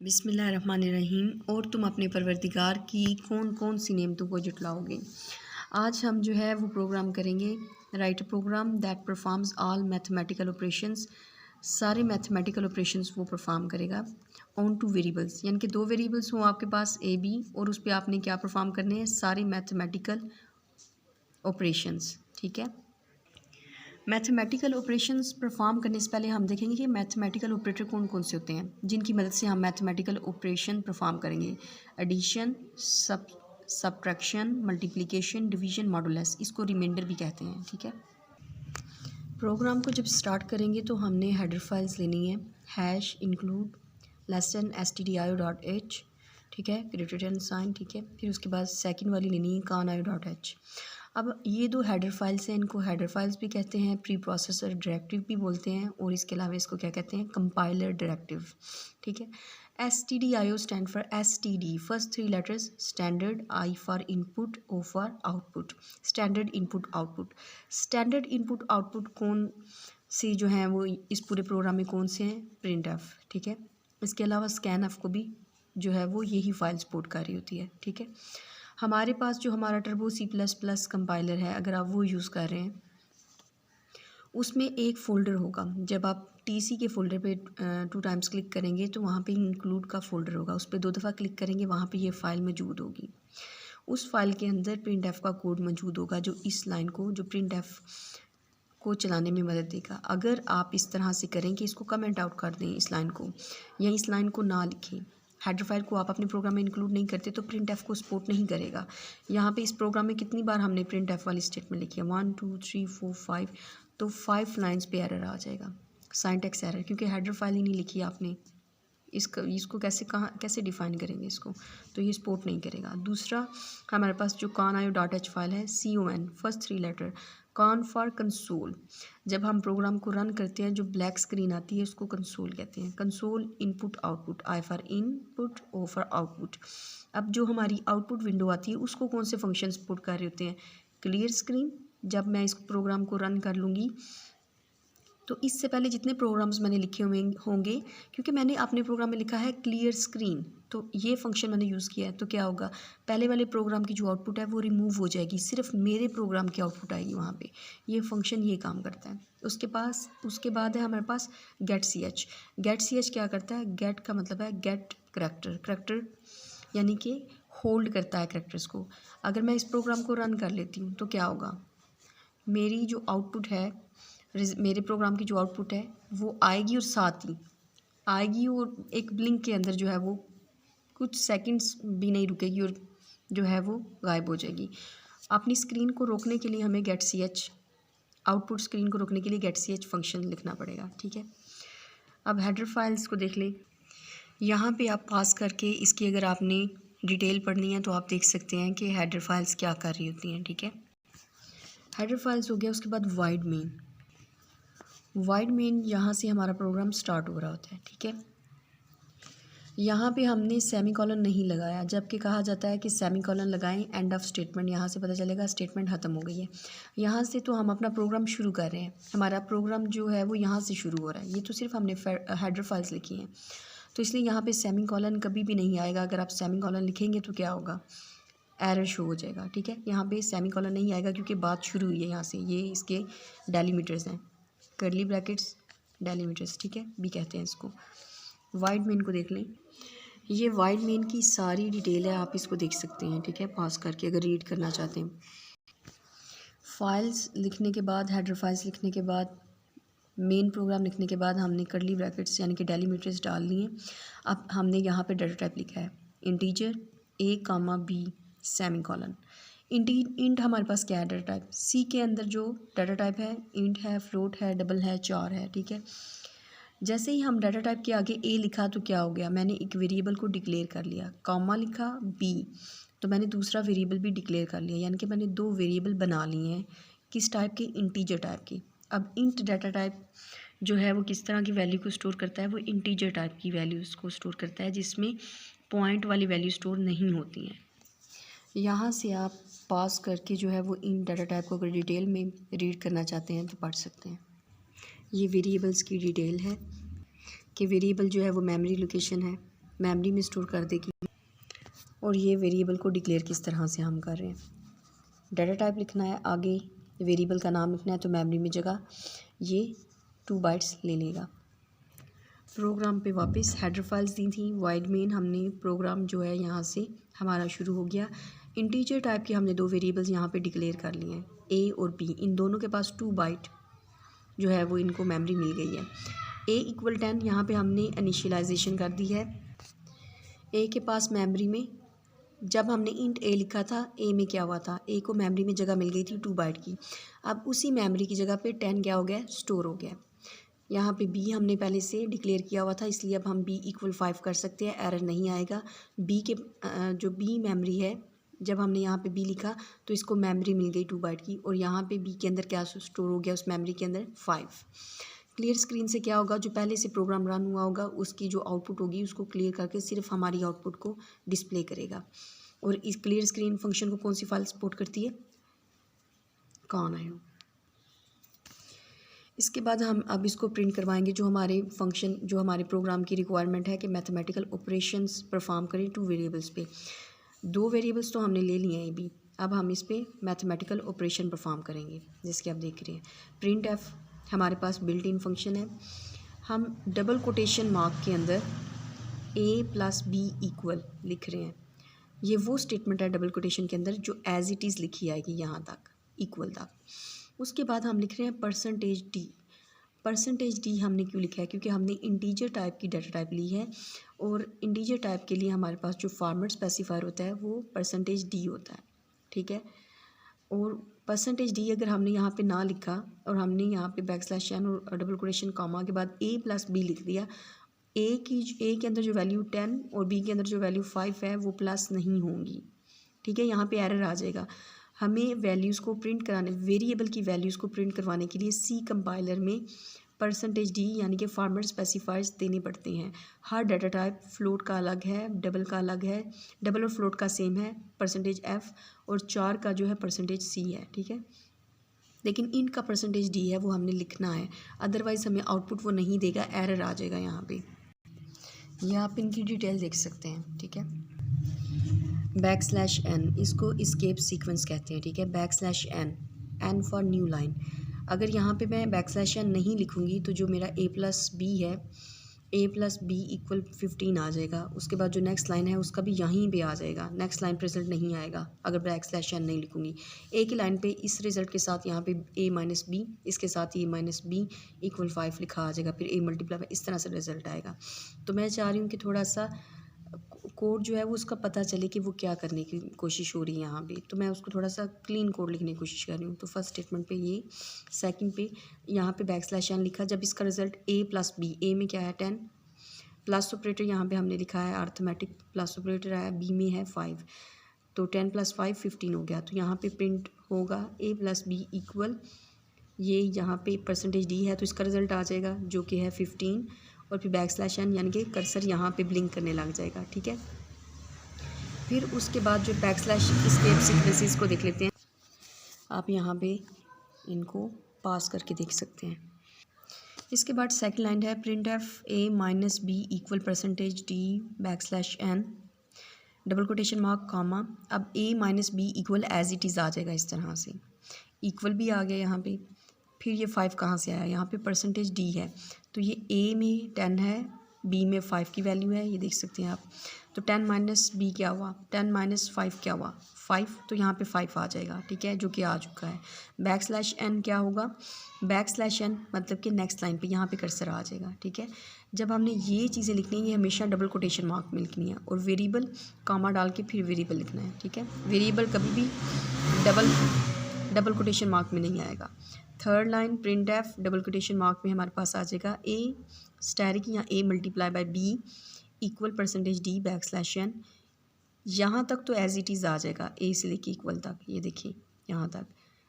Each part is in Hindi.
बिस्मिल्लाहिर्रहमानिर्रहीम। और तुम अपने परवरदिगार की कौन कौन सी नेमतों को जुटलाओगे। आज हम जो है वो प्रोग्राम करेंगे, write program that performs all mathematical operations. सारे मैथमेटिकल ऑपरेशंस वो परफॉर्म करेगा ऑन टू वेरिएबल्स, यानी कि दो वेरिएबल्स हों आपके पास ए बी, और उस पर आपने क्या परफॉर्म करने हैं, सारे मैथमेटिकल ऑपरेशंस। ठीक है। मैथमेटिकल ऑपरेशंस परफॉर्म करने से पहले हम देखेंगे कि मैथमेटिकल ऑपरेटर कौन कौन से होते हैं जिनकी मदद से हम मैथमेटिकल ऑपरेशन परफॉर्म करेंगे। Addition, subtraction, multiplication, division, modulus, इसको रिमाइंडर भी कहते हैं। ठीक है। प्रोग्राम को जब स्टार्ट करेंगे तो हमने हेडर फाइल्स लेनी है, हैश इंक्लूड stdio.h, ठीक है, ग्रेटर देन साइन। ठीक है। फिर उसके बाद सेकंड वाली लेनी है canaio.h। अब ये दो हेडर फाइल्स हैं, इनको हेडर फाइल्स भी कहते हैं, प्री प्रोसेसर डायरेक्टिव भी बोलते हैं, और इसके अलावा इसको क्या कहते हैं, कंपाइलर डायरेक्टिव। ठीक है। stdio stand for std, first three letters, standard, i for input, o for output, standard input output. Standard input output कौन से जो हैं वो इस पूरे प्रोग्राम में कौन से हैं, प्रिंट एफ। ठीक है। इसके अलावा स्कैन एफ को भी जो है वो यही फाइल सपोर्ट कर रही होती है। ठीक है। हमारे पास जो हमारा टर्बो C++ कंपाइलर है, अगर आप वो यूज़ कर रहे हैं, उसमें एक फ़ोल्डर होगा। जब आप TC के फ़ोल्डर पे 2 टाइम्स क्लिक करेंगे तो वहाँ पे इंक्लूड का फ़ोल्डर होगा, उस पर 2 दफ़ा क्लिक करेंगे, वहाँ पे ये फ़ाइल मौजूद होगी। उस फाइल के अंदर प्रिंट एफ का कोड मौजूद होगा, जो इस लाइन को, जो प्रिंट एफ को चलाने में मदद देगा। अगर आप इस तरह से करें कि इसको कमेंट आउट कर दें, इस लाइन को, या इस लाइन को ना लिखें, हेडर फाइल को आप अपने प्रोग्राम में इंक्लूड नहीं करते, तो प्रिंट एफ को सपोर्ट नहीं करेगा। यहाँ पे इस प्रोग्राम में कितनी बार हमने प्रिंट एफ वाली स्टेटमेंट लिखी है, 1 2 3 4 5, तो 5 लाइन्स पे एरर आ जाएगा, साइंटेक्स एरर, क्योंकि हेडर फाइल ही नहीं लिखी आपने। इसको कैसे डिफ़ाइन करेंगे इसको, तो ये सपोर्ट नहीं करेगा। दूसरा, हमारे पास जो canaio.h फाइल है, con, first three letter, con for console. जब हम प्रोग्राम को रन करते हैं, जो ब्लैक स्क्रीन आती है, उसको कंसोल कहते हैं। Console input output, i for input, o for output. अब जो हमारी आउटपुट विंडो आती है, उसको कौन से फंक्शन सपोर्ट कर रहे होते हैं, क्लियर स्क्रीन। जब मैं इस प्रोग्राम को रन कर लूँगी तो इससे पहले जितने प्रोग्राम्स मैंने लिखे हुए होंगे, क्योंकि मैंने अपने प्रोग्राम में लिखा है क्लियर स्क्रीन, तो ये फंक्शन मैंने यूज़ किया है, तो क्या होगा, पहले वाले प्रोग्राम की जो आउटपुट है वो रिमूव हो जाएगी, सिर्फ मेरे प्रोग्राम की आउटपुट आएगी वहाँ पे। ये फंक्शन ये काम करता है। उसके बाद है हमारे पास gate C H. Gate C H क्या करता है, गेट का मतलब है गेट करैक्टर, यानी कि होल्ड करता है करैक्टर्स को। अगर मैं इस प्रोग्राम को रन कर लेती हूँ तो क्या होगा, मेरी जो आउटपुट है, मेरे प्रोग्राम की जो आउटपुट है वो आएगी, और साथ ही आएगी, और एक ब्लिंक के अंदर जो है वो कुछ सेकंड्स भी नहीं रुकेगी, और जो है वो गायब हो जाएगी। अपनी स्क्रीन को रोकने के लिए हमें get C H, output screen को रोकने के लिए गेट सी एच फंक्शन लिखना पड़ेगा। ठीक है। अब हेडर फाइल्स को देख लें। यहाँ पे आप पास करके इसकी अगर आपने डिटेल पढ़नी है तो आप देख सकते हैं कि हेडर फाइल्स क्या कर रही होती हैं। ठीक है। हेडर फाइल्स हो गया। उसके बाद वाइड मेन, यहाँ से हमारा प्रोग्राम स्टार्ट हो रहा होता है। ठीक है। यहाँ पे हमने सेमीकोलन नहीं लगाया, जबकि कहा जाता है कि सेमीकोलन लगाएं, एंड ऑफ स्टेटमेंट, यहाँ से पता चलेगा स्टेटमेंट ख़त्म हो गई है। यहाँ से तो हम अपना प्रोग्राम शुरू कर रहे हैं, हमारा प्रोग्राम जो है वो यहाँ से शुरू हो रहा है। ये तो सिर्फ हमने हेडर फाइल्स लिखी हैं, तो इसलिए यहाँ पर सेमीकोलन कभी भी नहीं आएगा। अगर आप सेमीकोलन लिखेंगे तो क्या होगा, एरर शो हो जाएगा। ठीक है। यहाँ पे सेमीकोलन नहीं आएगा क्योंकि बात शुरू हुई है यहाँ से, ये इसके डेलीमीटर्स हैं, कर्ली ब्रैकेट्स, डेलीमीटर्स। ठीक है, भी कहते हैं इसको। वाइड मेन को देख लें। ये वाइड मेन की सारी डिटेल है, आप इसको देख सकते हैं। ठीक है, पास करके अगर रीड करना चाहते हैं। फाइल्स लिखने के बाद, हेडर फाइल्स लिखने के बाद, मेन प्रोग्राम लिखने के बाद हमने कर्ली ब्रैकेट्स यानी कि डेलीमीटर्स डाल लिए। अब हमने यहाँ पे डाटा टाइप लिखा है integer a, b, semicolon. Int हमारे पास क्या है, डाटा टाइप। सी के अंदर जो डाटा टाइप है, इंट है, फ्लोट है, डबल है, चार है। ठीक है। जैसे ही हम डाटा टाइप के आगे ए लिखा तो क्या हो गया, मैंने एक वेरिएबल को डिक्लेयर कर लिया। कॉमा लिखा बी, तो मैंने दूसरा वेरिएबल भी डिक्लेयर कर लिया, यानी कि मैंने दो वेरिएबल बना लिए हैं। किस टाइप के, इंटीजर टाइप के। अब इंट डाटा टाइप जो है वो किस तरह की वैल्यू को स्टोर करता है, वो इंटीजर टाइप की वैल्यूज़ को स्टोर करता है, जिसमें पॉइंट वाली वैल्यू स्टोर नहीं होती हैं। यहाँ से आप पास करके जो है वो इन डाटा टाइप को अगर डिटेल में रीड करना चाहते हैं तो पढ़ सकते हैं। ये वेरिएबल्स की डिटेल है कि वेरिएबल जो है वो मेमोरी लोकेशन है, मेमोरी में स्टोर कर देगी। और ये वेरिएबल को डिक्लेयर किस तरह से हम कर रहे हैं, डाटा टाइप लिखना है, आगे वेरिएबल का नाम लिखना है, तो मेमोरी में जगह ये 2 बाइट्स ले लेगा। प्रोग्राम पे वापस हेडर फाइल्स दी थी, वाइड मेन हमने प्रोग्राम जो है यहाँ से हमारा शुरू हो गया। इंटीजर टाइप के हमने 2 वेरिएबल्स यहाँ पे डिक्लेयर कर लिए हैं, ए और बी, इन दोनों के पास 2 बाइट जो है वो इनको मेमोरी मिल गई है। ए इक्वल 10 यहाँ पे हमने इनिशियलाइजेशन कर दी है। ए के पास मेमोरी में जब हमने इंट ए लिखा था, ए में क्या हुआ था, ए को मेमोरी में जगह मिल गई थी 2 बाइट की। अब उसी मेमोरी की जगह पे 10 क्या हो गया, स्टोर हो गया। यहाँ पे बी हमने पहले से डिक्लेयर किया हुआ था, इसलिए अब हम बी इक्वल 5 कर सकते हैं, एरर नहीं आएगा। बी के जो बी मेमोरी है, जब हमने यहाँ पे बी लिखा तो इसको मेमोरी मिल गई 2 बाइट की, और यहाँ पे बी के अंदर क्या स्टोर हो गया उस मेमोरी के अंदर, 5। क्लियर स्क्रीन से क्या होगा, जो पहले से प्रोग्राम रन हुआ होगा उसकी जो आउटपुट होगी उसको क्लियर करके सिर्फ हमारी आउटपुट को डिस्प्ले करेगा। और इस क्लियर स्क्रीन फंक्शन को कौन सी फाइल सपोर्ट करती है, कौन है। इसके बाद हम अब इसको प्रिंट करवाएंगे, जो हमारे फंक्शन जो हमारे प्रोग्राम की रिक्वायरमेंट है कि मैथमेटिकल ऑपरेशंस परफॉर्म करें 2 वेरिएबल्स पे। 2 वेरिएबल्स तो हमने ले लिए हैं अभी, अब हम इस पे मैथमेटिकल ऑपरेशन परफॉर्म करेंगे, जिसके आप देख रहे हैं। प्रिंट एफ हमारे पास बिल्ट इन फंक्शन है, हम डबल कोटेशन मार्क के अंदर ए प्लस बी इक्वल लिख रहे हैं। ये वो स्टेटमेंट है डबल कोटेशन के अंदर जो एज इट इज़ लिखी आएगी यहाँ तक, इक्वल तक। उसके बाद हम लिख रहे हैं परसेंटेज डी। परसेंटेज डी हमने क्यों लिखा है, क्योंकि हमने इंटीजर टाइप की डाटा टाइप ली है, और इंटीजर टाइप के लिए हमारे पास जो फॉर्मेट स्पेसिफायर होता है वो परसेंटेज डी होता है, ठीक है। और परसेंटेज डी अगर हमने यहाँ पे ना लिखा और हमने यहाँ पे बैकस्लैश n और डबल कोटेशन कॉमा के बाद a प्लस बी लिख दिया, ए के अंदर जो वैल्यू 10 और बी के अंदर जो वैल्यू 5 है वो प्लस नहीं होंगी, ठीक है। यहाँ पे एरर आ जाएगा। हमें वैल्यूज़ को प्रिंट कराने, वेरिएबल की वैल्यूज़ को प्रिंट करवाने के लिए सी कंपाइलर में परसेंटेज डी यानी कि फॉर्मेट स्पेसिफायर्स देने पड़ते हैं। हर डाटा टाइप फ्लोट का अलग है, डबल का अलग है, डबल और फ्लोट का सेम है परसेंटेज एफ, और 4 का जो है परसेंटेज सी है, ठीक है। लेकिन इनका परसेंटेज डी है वो हमने लिखना है, अदरवाइज़ हमें आउटपुट वो नहीं देगा, एरर आ जाएगा यहाँ पे। ये आप इनकी डिटेल देख सकते हैं, ठीक है। बैकस्लैश एन, इसको एस्केप सीक्वेंस कहते हैं, ठीक है। Backslash N, N for new line. अगर यहाँ पे मैं बैकस्लैश एन नहीं लिखूँगी तो जो मेरा ए प्लस बी है, ए प्लस बी इक्वल 15 आ जाएगा। उसके बाद जो नेक्स्ट लाइन है उसका भी यहीं पे आ जाएगा, नेक्स्ट लाइन पर रिजल्ट नहीं आएगा अगर बैकस्लैश एन नहीं लिखूँगी। ए की लाइन पे इस रिजल्ट के साथ यहाँ पे ए माइनस बी, इसके साथ ए माइनस बी इक्वल 5 लिखा आ जाएगा, फिर ए मल्टीप्लाई, इस तरह से रिजल्ट आएगा। तो मैं चाह रही हूँ कि थोड़ा सा कोड जो है वो उसका पता चले कि वो क्या करने की कोशिश हो रही है यहाँ पे, तो मैं उसको थोड़ा सा क्लीन कोड लिखने की कोशिश कर रही हूँ। तो फर्स्ट स्टेटमेंट पे ये, सेकंड पे यहाँ पे बैकस्लैश एन लिखा, जब इसका रिजल्ट ए प्लस बी, ए में क्या है 10, प्लस ऑपरेटर यहाँ पे हमने लिखा है अर्थमेटिक प्लस ऑपरेटर आया, बी में है 5, तो 10 + 5 15 हो गया। तो यहाँ पे प्रिंट होगा ए प्लस बी इक्वल, ये यहाँ पे परसेंटेज डी है तो इसका रिजल्ट आ जाएगा जो कि है 15, और फिर बैकस्लैश एन यानी कि कर्सर यहाँ पे ब्लिंक करने लग जाएगा, ठीक है। फिर उसके बाद जो बैकस्लैश एस्केप सीक्वेंसेस को देख लेते हैं, आप यहाँ पे इनको पास करके देख सकते हैं। इसके बाद सेकंड लाइन है printf a minus b equal percentage d backslash n double quotation mark comma. अब a minus b equal as it is आ जाएगा, इस तरह से इक्वल भी आ गया यहाँ पे। फिर ये 5 कहाँ से आया, यहाँ पे परसेंटेज डी है तो ये ए में 10 है, बी में 5 की वैल्यू है, ये देख सकते हैं आप। तो 10 माइनस बी क्या हुआ, 10 माइनस 5 क्या हुआ, 5, तो यहाँ पे 5 आ जाएगा, ठीक है, जो कि आ चुका है। बैकस्लैश एन क्या होगा, बैकस्लैश एन मतलब कि नेक्स्ट लाइन पे यहाँ पे कर्सर आ जाएगा, ठीक है। जब हमने ये चीज़ें लिखनी है ये हमेशा डबल कोटेशन मार्क में लिखनी है, और वेरिएबल कामा डाल के फिर वेरिएबल लिखना है, ठीक है। वेरिएबल कभी भी डबल कोटेशन मार्क में नहीं आएगा। Third line printf double quotation mark में हमारे पास आ जाएगा ए स्टैरिक या a multiply by b equal percentage d backslash n. यहाँ तक तो एज इट इज़ आ जाएगा, ए से लेके इक्वल तक, ये देखिए यहाँ तक।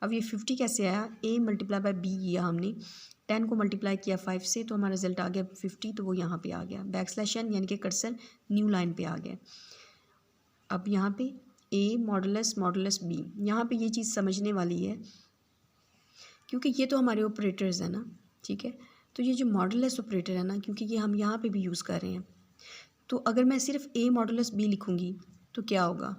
अब ये 50 कैसे आया, ए मल्टीप्लाई बाय बी किया हमने, 10 को मल्टीप्लाई किया 5 से तो हमारा रिजल्ट आ गया 50, तो वो यहाँ पे आ गया। बैकस्लैश एन यानी कि कर्सर न्यू लाइन पे आ गया। अब यहाँ पे ए मॉडुलस बी, यहाँ पे ये चीज़ समझने वाली है क्योंकि ये तो हमारे ऑपरेटर्स हैं ना, ठीक है। तो ये जो मॉडुलस ऑपरेटर है ना, क्योंकि ये हम यहाँ पे भी यूज़ कर रहे हैं, तो अगर मैं सिर्फ ए मॉडुलस बी लिखूँगी तो क्या होगा,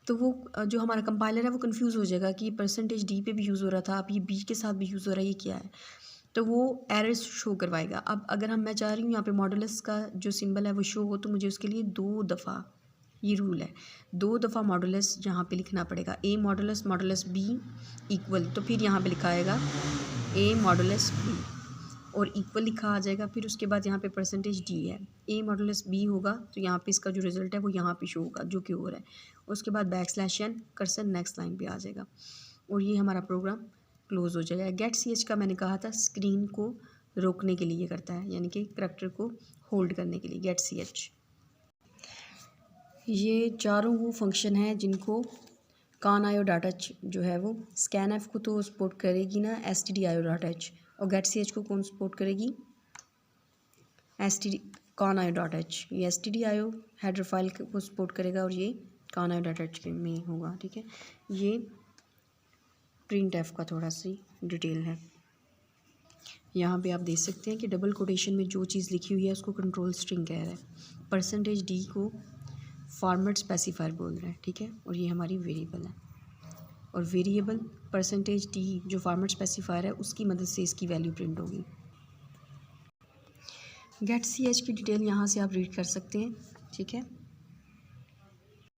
तो वो जो हमारा कंपाइलर है वो कंफ्यूज हो जाएगा कि परसेंटेज डी पे भी यूज़ हो रहा था, अब ये बी के साथ भी यूज़ हो रहा है, ये क्या है, तो वो एरर शो करवाएगा। अब अगर मैं चाह रही हूँ यहाँ पे मॉडुलस का जो सिंबल है वो शो हो, तो मुझे उसके लिए 2 दफ़ा, ये रूल है, 2 दफ़ा मॉडुलस यहाँ पे लिखना पड़ेगा। ए मॉडुलस मॉडुलस बी इक्वल, तो फिर यहाँ पे लिखा आएगा ए मॉडुलस बी और इक्वल लिखा आ जाएगा। फिर उसके बाद यहाँ पे परसेंटेज डी है, ए मॉडुलस बी होगा तो यहाँ पे इसका जो रिज़ल्ट है वो यहाँ पे शो होगा जो कि हो रहा है। उसके बाद backslash n cursor next line पे आ जाएगा और ये हमारा प्रोग्राम क्लोज़ हो जाएगा। गेट सी एच का मैंने कहा था स्क्रीन को रोकने के लिए करता है, यानी कि करैक्टर को होल्ड करने के लिए गेट सी एच। ये चारों वो फंक्शन हैं जिनको कान आयो डाटा एच जो है वो स्कैन एफ को तो सपोर्ट करेगी ना, एस टी डी आयो डाटा एच, और गेट सी एच को कौन सपोर्ट करेगी, एस टी डी कान आयो डाटा एच। ये एस टी डी आयो हेडर फाइल को सपोर्ट करेगा और ये कान आयो डाटा एच में होगा, ठीक है। ये प्रिंट एफ का थोड़ा सी डिटेल है। यहाँ पे आप देख सकते हैं कि डबल कोटेशन में जो चीज़ लिखी हुई है उसको कंट्रोल स्ट्रिंग कह रहा है, परसेंटेज डी को फॉर्मेट स्पेसिफायर बोल रहा है, ठीक है, और ये हमारी वेरिएबल है और वेरिएबल परसेंटेज डी जो फॉर्मेट स्पेसिफायर है उसकी मदद से इसकी वैल्यू प्रिंट होगी। गेट सी एच की डिटेल यहाँ से आप रीड कर सकते हैं, ठीक है।